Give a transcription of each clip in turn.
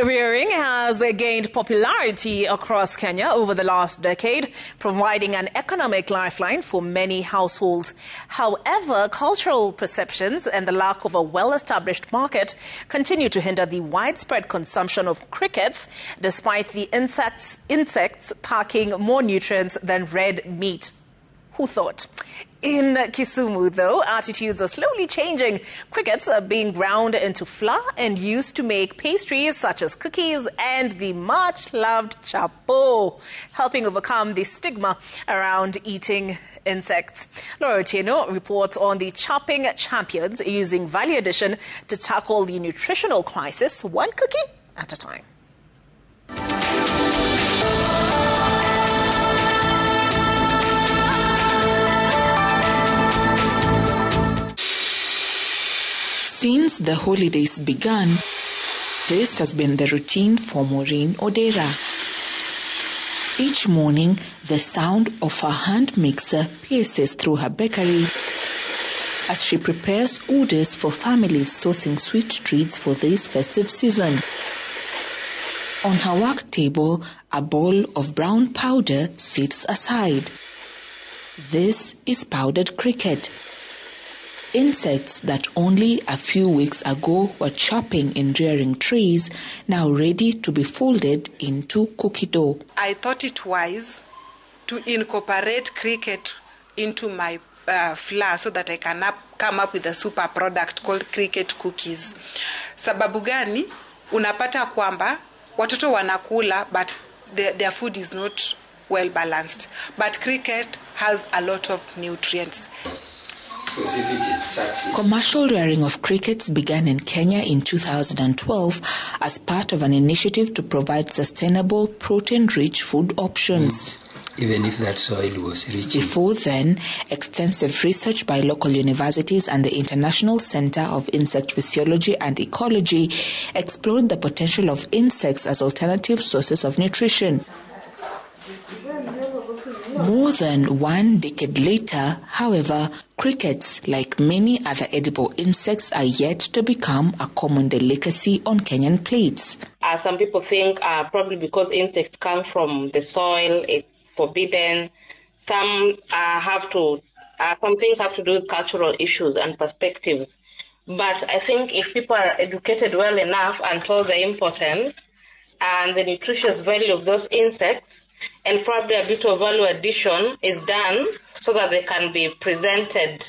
rearing has gained popularity across Kenya over the last decade, providing an economic lifeline for many households. However, cultural perceptions and the lack of a well-established market continue to hinder the widespread consumption of crickets, despite the insects packing more nutrients than red meat. Who thought? In Kisumu, though, attitudes are slowly changing. Crickets are being ground into flour and used to make pastries such as cookies and the much-loved chapo, helping overcome the stigma around eating insects. Otieno reports on the Chirping champions using value addition to tackle the nutritional crisis, one cookie at a time. Since the holidays began, this has been the routine for Maureen Odera. Each morning, the sound of her hand mixer pierces through her bakery as she prepares orders for families sourcing sweet treats for this festive season. On her work table, a bowl of brown powder sits aside. This is powdered cricket. Insects that only a few weeks ago were chirping in rearing trays, now ready to be folded into cookie dough. I thought it wise to incorporate cricket into my flour so that I can come up with a super product called cricket cookies. Sababu gani? Unapata kwamba watoto wanakula but their food is not well balanced. But cricket has a lot of nutrients. Commercial rearing of crickets began in Kenya in 2012 as part of an initiative to provide sustainable, protein-rich food options. Even if that soil was rich. Before then, extensive research by local universities and the International Center of Insect Physiology and Ecology explored the potential of insects as alternative sources of nutrition. More than 1 decade later, however, crickets, like many other edible insects, are yet to become a common delicacy on Kenyan plates. Some people think probably because insects come from the soil, it's forbidden. Some things have to do with cultural issues and perspectives. But I think if people are educated well enough and told the importance and the nutritious value of those insects, and probably a bit of value addition is done so that they can be presented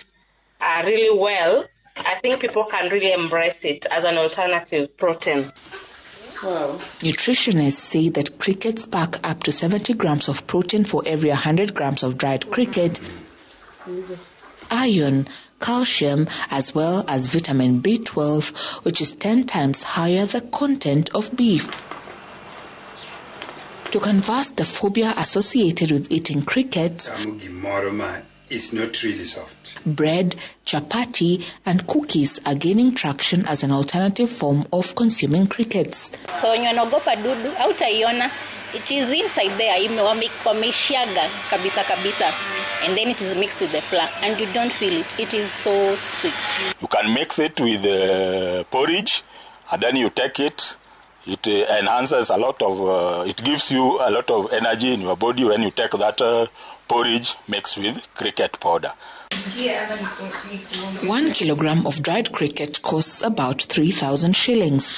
really well, I think people can really embrace it as an alternative protein. Wow. Nutritionists say that crickets pack up to 70 grams of protein for every 100 grams of dried cricket, iron, calcium, as well as vitamin B12, which is 10 times higher the content of beef. To canvass the phobia associated with eating crickets, it's not really soft. Bread, chapati, and cookies are gaining traction as an alternative form of consuming crickets. So when you naogopa dudu, hautaiona. It is inside there, wameshaga kabisa, and then it is mixed with the flour, and you don't feel it. It is so sweet. You can mix it with porridge, and then you take it. It enhances a lot of, it gives you a lot of energy in your body when you take that porridge mixed with cricket powder. 1 kilogram of dried cricket costs about 3,000 shillings.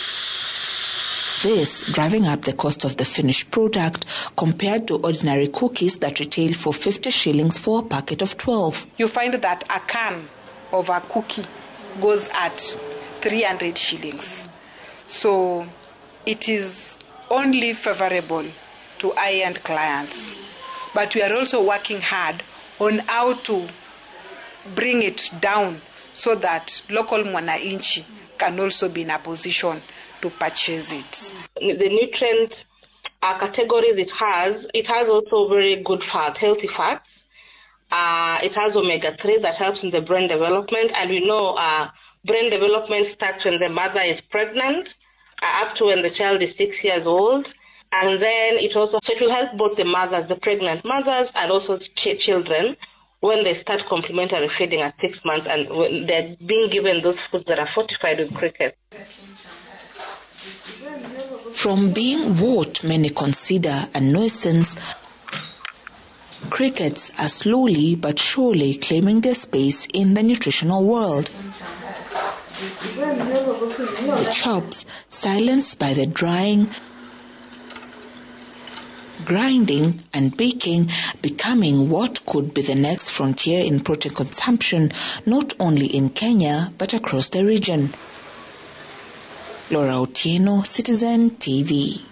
This driving up the cost of the finished product compared to ordinary cookies that retail for 50 shillings for a packet of 12. You find that a can of a cookie goes at 300 shillings. So it is only favorable to high-end clients. But we are also working hard on how to bring it down so that local mwananchi can also be in a position to purchase it. The nutrient categories it has also very good fats, healthy fats. It has omega-3 that helps in the brain development. And we know brain development starts when the mother is pregnant, up to when the child is 6 years old. And then it will help both the mothers, the pregnant mothers, and also children when they start complementary feeding at 6 months and when they're being given those foods that are fortified with cricket. From being what many consider a nuisance, crickets are slowly but surely claiming their space in the nutritional world. The chops, silenced by the drying, grinding and baking, becoming what could be the next frontier in protein consumption, not only in Kenya but across the region. Laura Otieno, Citizen TV.